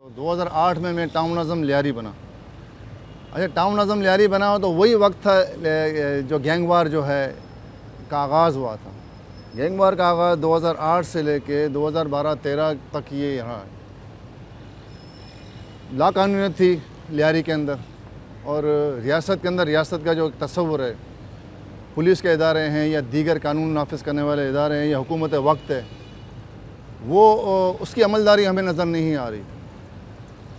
तो 2008 में मैं टाउन नाज़म लियारी बना। अच्छा, टाउन नाज़म लियारी बना हो तो वही वक्त था जो गैंग वार जो है का आगाज़ हुआ था। गैंग वार का आगाज़ 2008 से लेके 2012-13 तक ये रहा। लाकानूनियत थी लियारी के अंदर, और रियासत के अंदर रियासत का जो एक तस्वुर है, पुलिस के इदारे हैं या दीगर कानून नाफिज करने वाले इदारे हैं या हुकूमत वक्त है, वो उसकी अमलदारी हमें नज़र नहीं आ रही।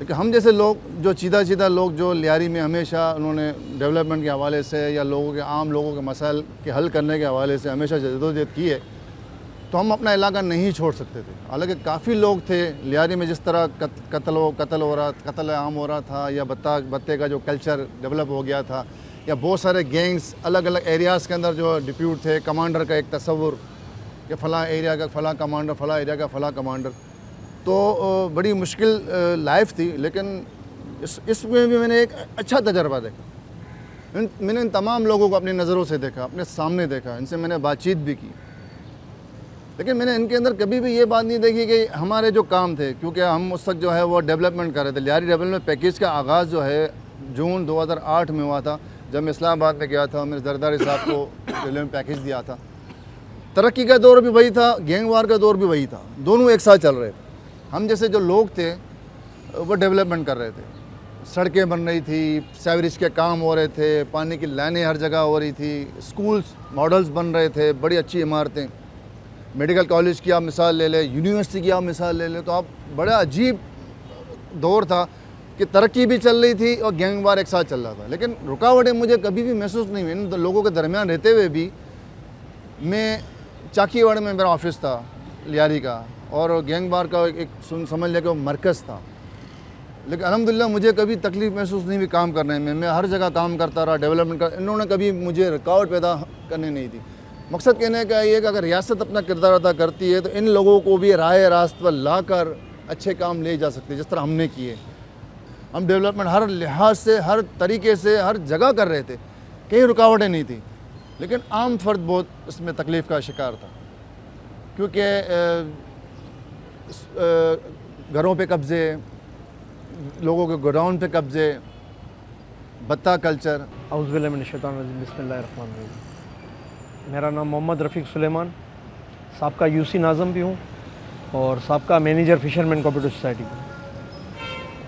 लेकिन हम जैसे लोग जो सीधा लोग जो लियारी में हमेशा उन्होंने डेवलपमेंट के हवाले से या लोगों के आम लोगों के मसाइल के हल करने के हवाले से हमेशा जद्दोजहद की है, तो हम अपना इलाका नहीं छोड़ सकते थे। हालांकि काफ़ी लोग थे लियारी में, जिस तरह कत्ल आम हो रहा था, या बत्ते का जो कल्चर डेवलप हो गया था, या बहुत सारे गैंग्स अलग अलग एरियाज़ के अंदर जो डिप्यूट थे, कमांडर का एक तस्वुर कि फ़लाँ एरिया का फ़लाँ कमांडर, फ़लाँ एरिया का फ़लाँ कमांडर, तो बड़ी मुश्किल लाइफ थी। लेकिन इसमें भी मैंने एक अच्छा तजर्बा देखा। मैंने इन तमाम लोगों को अपनी नज़रों से देखा, अपने सामने देखा, इनसे मैंने बातचीत भी की। लेकिन मैंने इनके अंदर कभी भी ये बात नहीं देखी कि हमारे जो काम थे, क्योंकि हम उस वक्त जो है वो डेवलपमेंट कर रहे थे। लियारी डेवलपमेंट पैकेज का आगाज़ जो है जून 2008 में हुआ था, जब मैं इस्लामाबाद में गया था। मेरे जरदारी साहब को डेवलपमेंट पैकेज दिया था। तरक्की का दौर भी वही था, गैंग वार का दौर भी वही था, दोनों एक साथ चल रहे थे। हम जैसे जो लोग थे वो डेवलपमेंट कर रहे थे, सड़कें बन रही थी, सेवरेज के काम हो रहे थे, पानी की लाइनें हर जगह हो रही थी, स्कूल्स मॉडल्स बन रहे थे, बड़ी अच्छी इमारतें। मेडिकल कॉलेज की आप मिसाल ले लें, यूनिवर्सिटी की आप मिसाल ले लें, तो आप बड़ा अजीब दौर था कि तरक्की भी चल रही थी और गैंग वार एक साथ चल रहा था। लेकिन रुकावटें मुझे कभी भी महसूस नहीं हुई इन लोगों के दरमियान रहते हुए भी। मैं चाकीवाड़ में मेरा ऑफिस था लियारी का, और गैंग वार का एक समझ लें कि मरकज़ था। लेकिन अल्हम्दुलिल्लाह मुझे कभी तकलीफ़ महसूस नहीं हुई काम करने में। मैं हर जगह काम करता रहा, डेवलपमेंट कर, इन्होंने कभी मुझे रुकावट पैदा करने नहीं दी। मकसद कहने का ये कि अगर रियासत अपना किरदार अदा करती है तो इन लोगों को भी राह रास्त पर ला कर अच्छे काम ले जा सकते, जिस तरह हमने किए। हम डेवलपमेंट हर लिहाज से, हर तरीके से, हर जगह कर रहे थे, कहीं रुकावटें नहीं थी। लेकिन आम फर्द बहुत इसमें तकलीफ़ का शिकार था, क्योंकि घरों पे कब्ज़े, लोगों के गोडाउन पे कब्ज़े, बत्ता कल्चर। बिस्मिल्लाहिर्रहमानिर्रहीम। मेरा नाम मोहम्मद रफ़ीक सुलेमान, साबका यूसी नाज़म भी हूँ और साबका मैनेजर फ़िशरमैन कोऑपरेटिव सोसाइटी।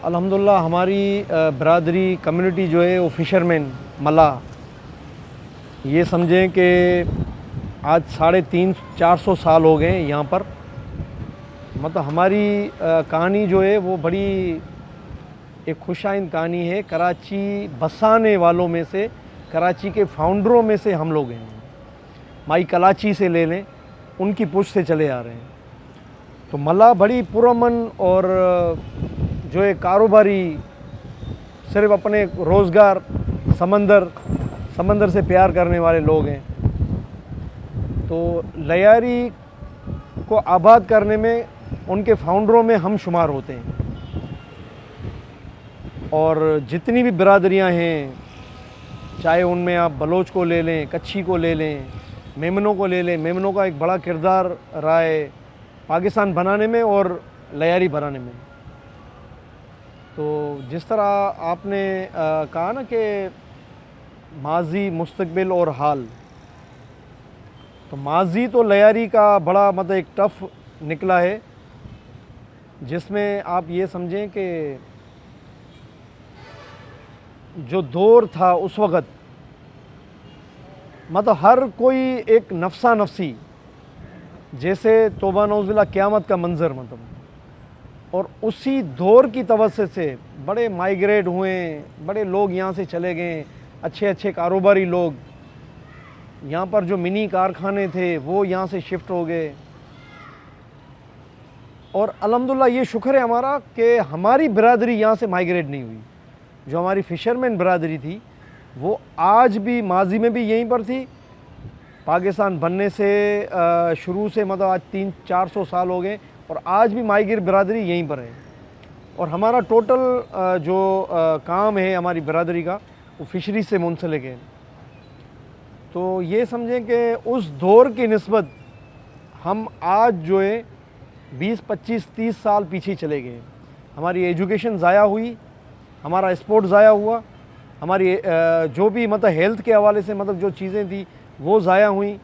अल्हम्दुलिल्लाह हमारी बरादरी कम्युनिटी जो है वो फ़िशरमैन मल्लाह, ये समझें कि आज 350-400 साल हो गए यहाँ पर। मतलब हमारी कहानी जो है वो बड़ी एक खुशाइंद कहानी है। कराची बसाने वालों में से, कराची के फाउंडरों में से हम लोग हैं। माई कलाची से ले लें, उनकी पुश से चले आ रहे हैं। तो मल्लाह बड़ी पुरअमन और जो है कारोबारी, सिर्फ अपने रोज़गार, समंदर से प्यार करने वाले लोग हैं। तो लियारी को आबाद करने में उनके फाउंडरों में हम शुमार होते हैं। और जितनी भी बिरादरियां हैं, चाहे उनमें आप बलोच को ले लें, कच्छी को ले लें, मेमनों को ले लें, मेमनों का एक बड़ा किरदार रहा है पाकिस्तान बनाने में और लियारी बनाने में। तो जिस तरह आपने कहा ना कि माजी, मुस्तकबिल और हाल, तो माजी तो लियारी का बड़ा मतलब एक टफ़ निकला है, जिसमें आप ये समझें कि जो दौर था उस वक़्त, मतलब हर कोई एक नफ्सा नफसी, जैसे तौबा नौज़ुबिल्लाह क़यामत का मंज़र, मतलब। और उसी दौर की तवज्जो से बड़े माइग्रेट हुए, बड़े लोग यहाँ से चले गए, अच्छे कारोबारी लोग। यहाँ पर जो मिनी कारखाने थे वो यहाँ से शिफ्ट हो गए। और अल्हम्दुलिल्लाह ये शुक्र है हमारा कि हमारी बिरादरी यहाँ से माइग्रेट नहीं हुई। जो हमारी फ़िशरमैन बिरादरी थी वो आज भी, माजी में भी यहीं पर थी। पाकिस्तान बनने से शुरू से मतलब आज 300-400 साल हो गए, और आज भी माइग्रेट बिरादरी यहीं पर है। और हमारा टोटल जो काम है हमारी बिरादरी का, वो फ़िशरी से मुंसलिक है। तो ये समझें कि उस दौर की निस्बत हम आज जो है 20-25-30 साल पीछे चले गए। हमारी एजुकेशन ज़ाया हुई, हमारा स्पोर्ट ज़ाया हुआ, हमारी जो भी मतलब हेल्थ के हवाले से मतलब जो चीज़ें थी वो ज़ाया हुई।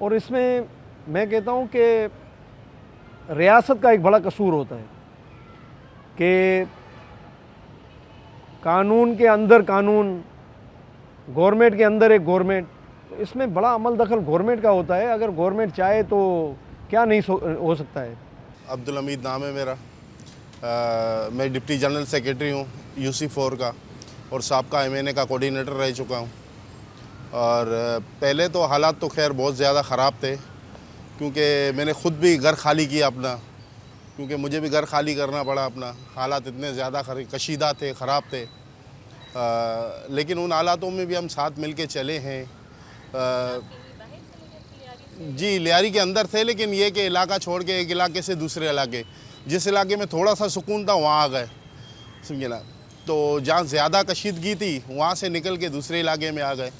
और इसमें मैं कहता हूँ कि रियासत का एक बड़ा कसूर होता है कि कानून के अंदर कानून, गवर्नमेंट के अंदर एक गवर्नमेंट, तो इसमें बड़ा अमल दखल गवर्नमेंट का होता है। अगर गवर्नमेंट चाहे तो क्या नहीं हो सकता है। अब्दुल हमीद नाम है मेरा। मैं डिप्टी जनरल सेक्रेटरी हूँ UC4 का और साबका MNA का कोऑर्डिनेटर रह चुका हूँ। और पहले तो हालात तो खैर बहुत ज़्यादा ख़राब थे, क्योंकि मैंने ख़ुद भी घर खाली किया अपना, क्योंकि मुझे भी घर खाली करना पड़ा अपना। हालात इतने ज़्यादा कशीदा थे, ख़राब थे। लेकिन उन हालातों में भी हम साथ मिल के चले हैं। जी, लियारी के अंदर थे, लेकिन ये कि इलाका छोड़ के एक इलाके से दूसरे इलाके, जिस इलाके में थोड़ा सा सुकून था वहाँ आ गए, समझे ना। तो जहाँ ज़्यादा कशीदगी थी वहाँ से निकल के दूसरे इलाके में आ गए।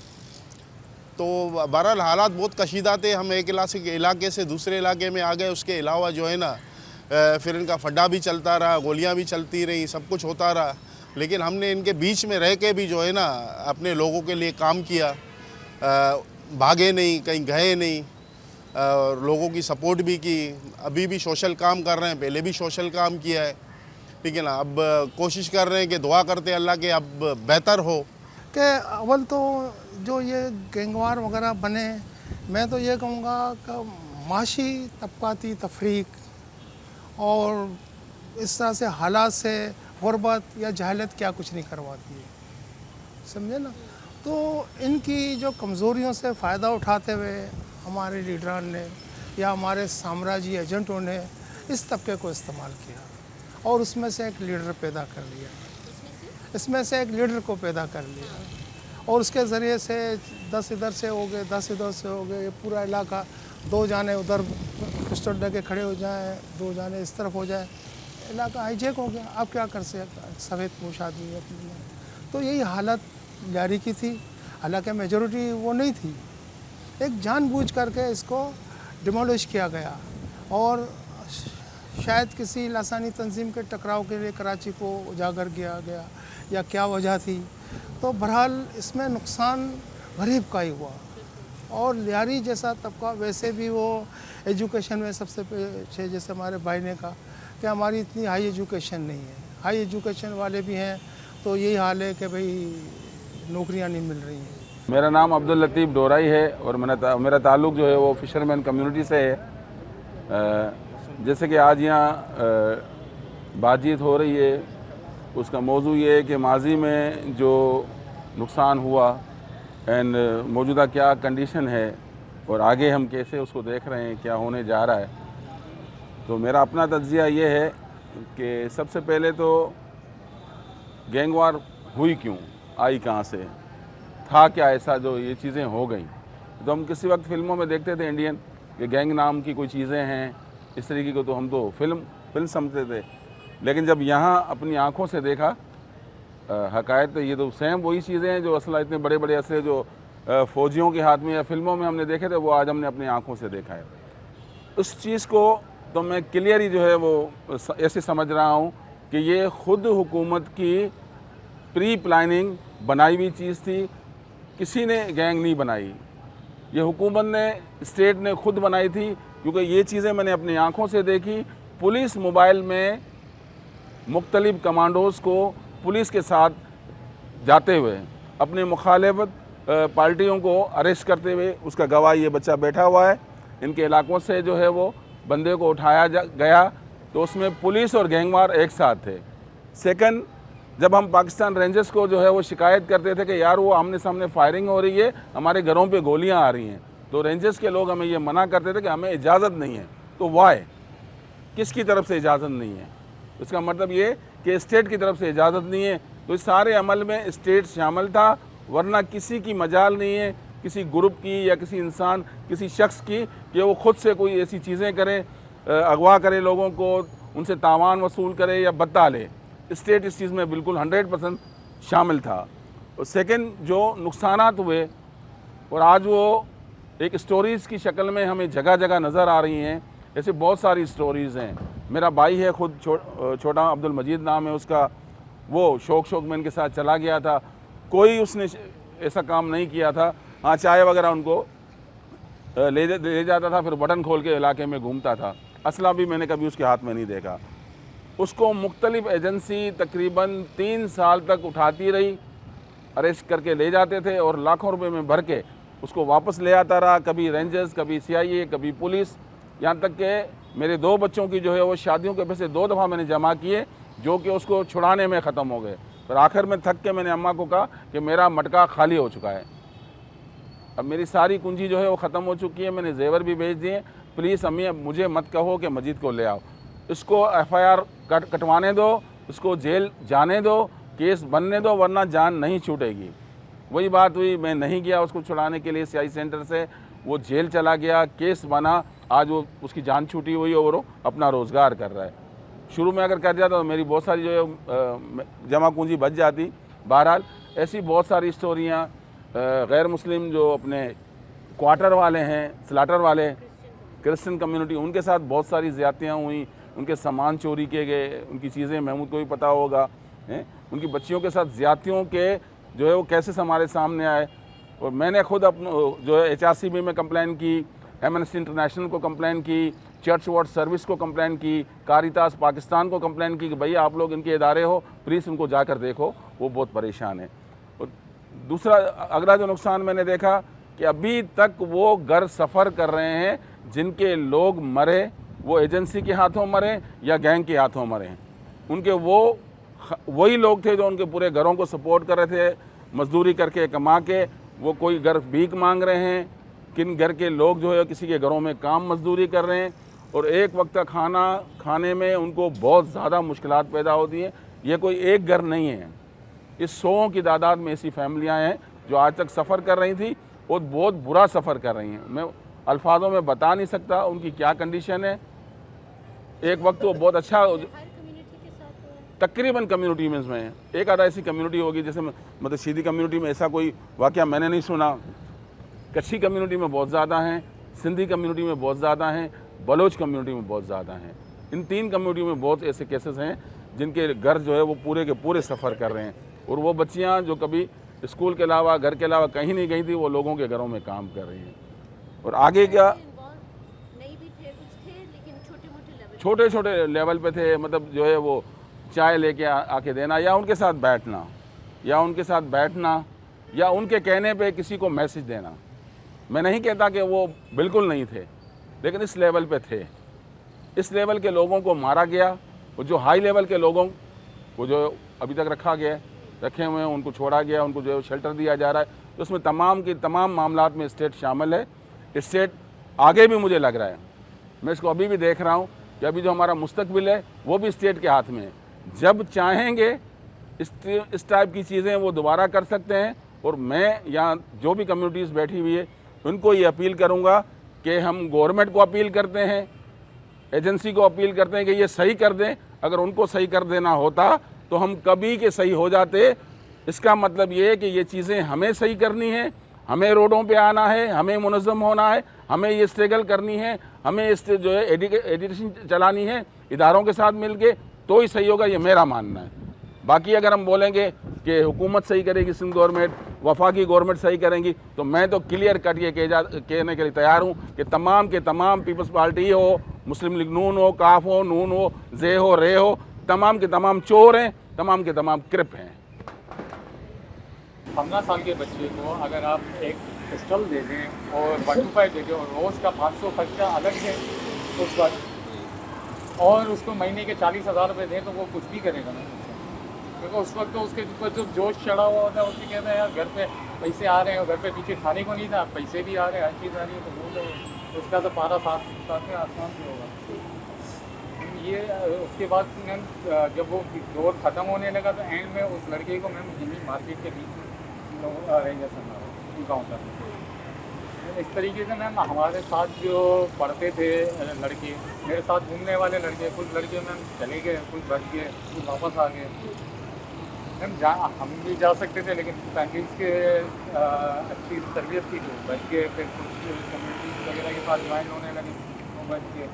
तो बहरहाल हालात बहुत कशीदा थे। हम एक इलाके से दूसरे इलाके में आ गए। उसके अलावा जो है ना फिर इनका फड्डा भी चलता रहा, गोलियाँ भी चलती रहीं, सब कुछ होता रहा। लेकिन हमने इनके बीच में रह के भी जो है ना अपने लोगों के लिए काम किया, भागे नहीं, कहीं गए नहीं, और लोगों की सपोर्ट भी की। अभी भी सोशल काम कर रहे हैं, पहले भी सोशल काम किया है, ठीक है ना। अब कोशिश कर रहे हैं कि दुआ करते हैं अल्लाह के अब बेहतर हो। कि अव्वल तो जो ये गैंगवार वगैरह बने, मैं तो ये कहूँगा कि माशी तबकाती तफरीक और इस तरह से हालात से गुर्बत या जहालत क्या कुछ नहीं करवाती है, समझे ना। तो इनकी जो कमज़ोरियों से फ़ायदा उठाते हुए हमारे लीडरान ने या हमारे साम्राज्य एजेंटों ने इस तबके को इस्तेमाल किया और उसमें से एक लीडर पैदा कर लिया, इसमें से एक लीडर को पैदा कर लिया। और उसके ज़रिए से 10 इधर से हो गए, 10 इधर से हो गए, ये पूरा इलाका, 2 जाने उधर पिस्टल लेके खड़े हो जाएं, 2 जाने इस तरफ हो जाए, इलाका हाईजेक हो गया। आप क्या कर सकते, सफ़ेद पोश आदमी अपनी। तो यही हालत लियारी की थी, हालांकि मेजॉरिटी वो नहीं थी। एक जानबूझ करके इसको डिमोलिश किया गया और शायद किसी लासानी तंजीम के टकराव के लिए कराची को उजागर किया गया या क्या वजह थी। तो बहरहाल इसमें नुकसान गरीब का ही हुआ। और लियारी जैसा तबका वैसे भी वो एजुकेशन में सबसे पीछे, जैसे हमारे भाई ने कहा कि हमारी इतनी हाई एजुकेशन नहीं है। हाई एजुकेशन वाले भी हैं तो यही हाल है कि भाई नौकरियां नहीं मिल रही हैं। मेरा नाम अब्दुल लतीफ़ डोराई है और मेरा ताल्लुक़ जो है वो फ़िशरमैन कम्युनिटी से है। जैसे कि आज यहाँ बातचीत हो रही है, उसका मौजू ये है कि माजी में जो नुकसान हुआ एंड मौजूदा क्या कंडीशन है और आगे हम कैसे उसको देख रहे हैं, क्या होने जा रहा है। तो मेरा अपना तज्ज़िया ये है कि सबसे पहले तो गैंगवार हुई क्यों, आई कहाँ से, था क्या ऐसा जो ये चीज़ें हो गई। तो हम किसी वक्त फ़िल्मों में देखते थे इंडियन कि गैंग नाम की कोई चीज़ें हैं इस तरीके को, तो हम तो फिल्म समझते थे। लेकिन जब यहाँ अपनी आँखों से देखा हक़ायक़, तो ये तो सेम वही चीज़ें हैं जो असला इतने बड़े बड़े असले जो फ़ौजियों के हाथ में या फिल्मों में हमने देखे थे, वो आज हमने अपनी आँखों से देखा है। उस चीज़ को तो मैं क्लियरली जो है वो ऐसे समझ रहा हूँ कि ये ख़ुद हुकूमत की प्री प्लानिंग बनाई हुई चीज़ थी, किसी ने गैंग नहीं बनाई, ये हुकूमत ने, स्टेट ने खुद बनाई थी। क्योंकि ये चीज़ें मैंने अपनी आँखों से देखी। पुलिस मोबाइल में मुख्तलिफ कमांडोज़ को पुलिस के साथ जाते हुए अपने मुखालिफत पार्टियों को अरेस्ट करते हुए, उसका गवाह ये बच्चा बैठा हुआ है, इनके इलाकों से जो है वो बंदे को उठाया गया, तो उसमें पुलिस और गैंगवार एक साथ थे। सेकंड, जब हम पाकिस्तान रेंजर्स को जो है वो शिकायत करते थे कि यार वो आमने सामने फायरिंग हो रही है, हमारे घरों पे गोलियां आ रही हैं, तो रेंजर्स के लोग हमें ये मना करते थे कि हमें इजाज़त नहीं है। तो वाई, किसकी तरफ से इजाज़त नहीं है? इसका मतलब ये कि स्टेट की तरफ से इजाज़त नहीं है। तो इस सारे अमल में स्टेट शामिल था, वरना किसी की मजाल नहीं है किसी ग्रुप की या किसी इंसान, किसी शख्स की, कि वो ख़ुद से कोई ऐसी चीज़ें करे, अगवा करे लोगों को, उनसे तावान वसूल करे या बता ले। स्टेट इस चीज़ में बिल्कुल 100% शामिल था। और सेकंड, जो नुकसानात हुए और आज वो एक स्टोरीज़ की शक्ल में हमें जगह जगह नज़र आ रही हैं, ऐसे बहुत सारी स्टोरीज़ हैं। मेरा भाई है खुद छोटा अब्दुल मजीद नाम है उसका, वो शौक में इनके साथ चला गया था। कोई उसने ऐसा काम नहीं किया था। हाँ, चाय वगैरह उनको ले जाता था, फिर बटन खोल के इलाके में घूमता था। असला भी मैंने कभी उसके हाथ में नहीं देखा। उसको मुख्तलिफ एजेंसी तकरीबन 3 साल तक उठाती रही, अरेस्ट करके ले जाते थे और लाखों रुपए में भर के उसको वापस ले आता रहा, कभी रेंजर्स, कभी CIA, कभी पुलिस। यहाँ तक कि मेरे 2 बच्चों की जो है वो शादियों के पैसे 2 दफ़ा मैंने जमा किए, जो कि उसको छुड़ाने में ख़त्म हो गए। पर आखिर में थक के मैंने अम्मा को कहा कि मेरा मटका खाली हो चुका है, अब मेरी सारी कुंजी जो है वो ख़त्म हो चुकी है, मैंने जेवर भी भेज दिए, प्लीज़ अम्मी अब मुझे मत कहो कि मजीद को ले आओ, इसको FIR कटवाने दो, इसको जेल जाने दो, केस बनने दो, वरना जान नहीं छूटेगी। वही बात हुई, मैं नहीं गया उसको छुड़ाने के लिए CI सेंटर से, वो जेल चला गया, केस बना, आज वो उसकी जान छूटी हुई और वो अपना रोज़गार कर रहा है। शुरू में अगर कर जाता तो मेरी बहुत सारी जो है जमा पूंजी बच जाती। बहरहाल ऐसी बहुत सारी स्टोरियाँ, गैर मुस्लिम जो अपने क्वार्टर वाले हैं, स्लाटर वाले, क्रिश्चियन कम्युनिटी, उनके साथ बहुत सारी ज़्यादतियाँ हुई, उनके सामान चोरी किए गए, उनकी चीज़ें महमूद को भी पता होगा, उनकी बच्चियों के साथ ज़्यादतियों के जो है वो कैसे हमारे सामने आए। और मैंने खुद अपने जो है HRCB में कंप्लेन की, एमनेस्टी इंटरनेशनल को कंप्लेन की, चर्च वर्ल्ड सर्विस को कंप्लेन की, कारितास पाकिस्तान को कंप्लेन की कि भैया आप लोग इनके इदारे हो, प्लीज़ उनको जाकर देखो, वो बहुत परेशान है। और दूसरा अगला जो नुकसान मैंने देखा कि अभी तक वो घर सफ़र कर रहे हैं जिनके लोग मरे वो एजेंसी के हाथों मरे या गैंग के हाथों मरे। उनके वही लोग थे जो उनके पूरे घरों को सपोर्ट कर रहे थे, मजदूरी करके कमा के। वो कोई घर भीख मांग रहे हैं, किन घर के लोग जो है किसी के घरों में काम मजदूरी कर रहे हैं, और एक वक्त का खाना खाने में उनको बहुत ज़्यादा मुश्किलात पैदा होती हैं। ये कोई एक घर नहीं है, इस 100 की तादाद में ऐसी फैमिलियाँ हैं जो आज तक सफ़र कर रही थी और बहुत बुरा सफ़र कर रही हैं। मैं अल्फाजों में बता नहीं सकता उनकी क्या कंडीशन है। एक वक्त तो बहुत अच्छा, तकरीबन कम्युनिटी में इसमें एक आधा ऐसी कम्युनिटी होगी, जैसे मतलब शीदी कम्युनिटी में ऐसा कोई वाक़या मैंने नहीं सुना, कच्छी कम्युनिटी में बहुत ज़्यादा हैं, सिंधी कम्युनिटी में बहुत ज़्यादा हैं, बलोच कम्युनिटी में बहुत ज़्यादा हैं। इन 3 कम्युनिटी में बहुत ऐसे केसेस हैं जिनके घर जो है वो पूरे के पूरे सफ़र कर रहे हैं। और वो बच्चियाँ जो कभी स्कूल के अलावा, घर के अलावा कहीं नहीं गई थी, वो लोगों के घरों में काम कर रही हैं। और आगे क्या छोटे छोटे लेवल पे थे, मतलब जो है वो चाय लेके आके देना, या उनके साथ बैठना, या उनके कहने पे किसी को मैसेज देना। मैं नहीं कहता कि वो बिल्कुल नहीं थे, लेकिन इस लेवल पे थे। इस लेवल के लोगों को मारा गया, और जो हाई लेवल के लोगों को जो अभी तक रखे हुए हैं उनको छोड़ा गया, उनको जो शेल्टर दिया जा रहा है। तो उसमें तमाम की तमाम मामलात में स्टेट शामिल है। स्टेट आगे भी मुझे लग रहा है, मैं इसको अभी भी देख रहा हूँ कि अभी जो हमारा मुस्तकबिल है वो भी स्टेट के हाथ में है। जब चाहेंगे इस टाइप की चीज़ें वो दोबारा कर सकते हैं। और मैं यहाँ जो भी कम्युनिटीज़ बैठी हुई है उनको ये अपील करूँगा कि हम गवर्नमेंट को अपील करते हैं, एजेंसी को अपील करते हैं कि ये सही कर दें। अगर उनको सही कर देना होता तो हम कभी के सही हो जाते। इसका मतलब ये है कि ये चीज़ें हमें सही करनी है, हमें रोडों पे आना है, हमें मुनज़्ज़म होना है, हमें ये स्ट्रगल करनी है, हमें इस जो है एजुकेशन चलानी है इदारों के साथ मिलके, तो ही सही होगा, ये मेरा मानना है। बाकी अगर हम बोलेंगे कि हुकूमत सही करेगी, सिंध गवर्नमेंट, वफाकी गवर्नमेंट सही करेंगी, तो मैं तो क्लियर कट ये कहने के लिए तैयार हूँ कि तमाम के तमाम पीपल्स पार्टी हो, मुस्लिम लीग नून हो, काफ हो, नून हो, जे हो, रे हो, तमाम के तमाम चोर हैं, तमाम के तमाम क्रिप हैं। 15 साल के बच्चे को अगर आप एक पिस्टल दे दें और 125 दे दें और रोज़ का 500 खर्चा अलग है उस वक्त, और उसको महीने के 40,000 रुपये दें तो वो कुछ भी करेगा ना, क्योंकि उस वक्त तो उसके ऊपर जो जोश चढ़ा हुआ होता है, उससे कहते हैं यार घर पे पैसे आ रहे हैं, घर पे पीछे खाने को नहीं था, पैसे भी आ रहे हैं, हर चीज़ आ रही है, तो वो उसका तो पारा साथ में आसमान से होगा। ये उसके बाद मैम जब वो दौर ख़त्म होने लगा तो एंड में उस लड़के को मैम दिल्ली मार्केट के बीच में रेंजर समझा गाँव का। इस तरीके से मैम हमारे साथ जो पढ़ते थे लड़के, मेरे साथ घूमने वाले लड़के, कुछ लड़के मैम चले गए, कुछ बच गए, कुछ वापस आ गए। मैम हम भी जा सकते थे, लेकिन फैमिलीज़ के अच्छी तरबियत थी तो बच गए, फिर कुछ कम्युनिटीज़ वगैरह के साथ ज्वाइन होने लगे तो बच गए।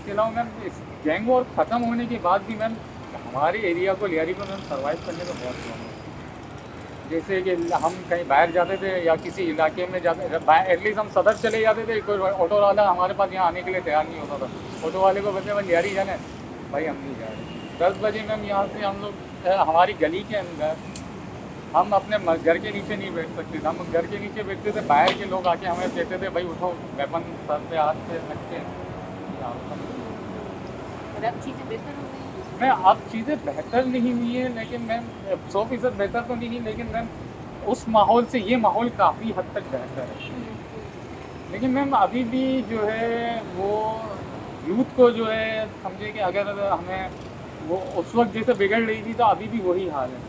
इसके अलावा मैम इस गैंग वॉर ख़त्म होने के बाद भी मैम हमारे एरिया को लियारी को मैम सर्वाइव करने में बहुत प्रॉब्लम है। जैसे कि हम कहीं बाहर जाते थे या किसी इलाके में जाते, एटलीस्ट हम सदर चले जाते थे, कोई ऑटो वाला हमारे पास यहाँ आने के लिए तैयार नहीं होता था। ऑटो वाले को बोलते भाई लियारी जाना है, भाई हम नहीं जा रहे। 10 बजे मैम यहाँ से हम लोग हमारी गली के अंदर हम अपने घर के नीचे नहीं बैठ सकते थे। हम घर के नीचे बैठते थे, बाहर के लोग आके हमें कहते थे भाई उठो, वेपन सर पे हाथ से रख के। और अब चीज़ें बेहतर हो गई हैं? मैं अब चीज़ें बेहतर नहीं हुई है, लेकिन मैम 100% बेहतर तो नहीं, लेकिन मैम उस माहौल से ये माहौल काफ़ी हद तक बेहतर है। लेकिन मैम अभी भी जो है वो यूथ को जो है समझे कि अगर हमें वो उस वक्त जैसे बिगड़ रही थी तो अभी भी वही हाल है।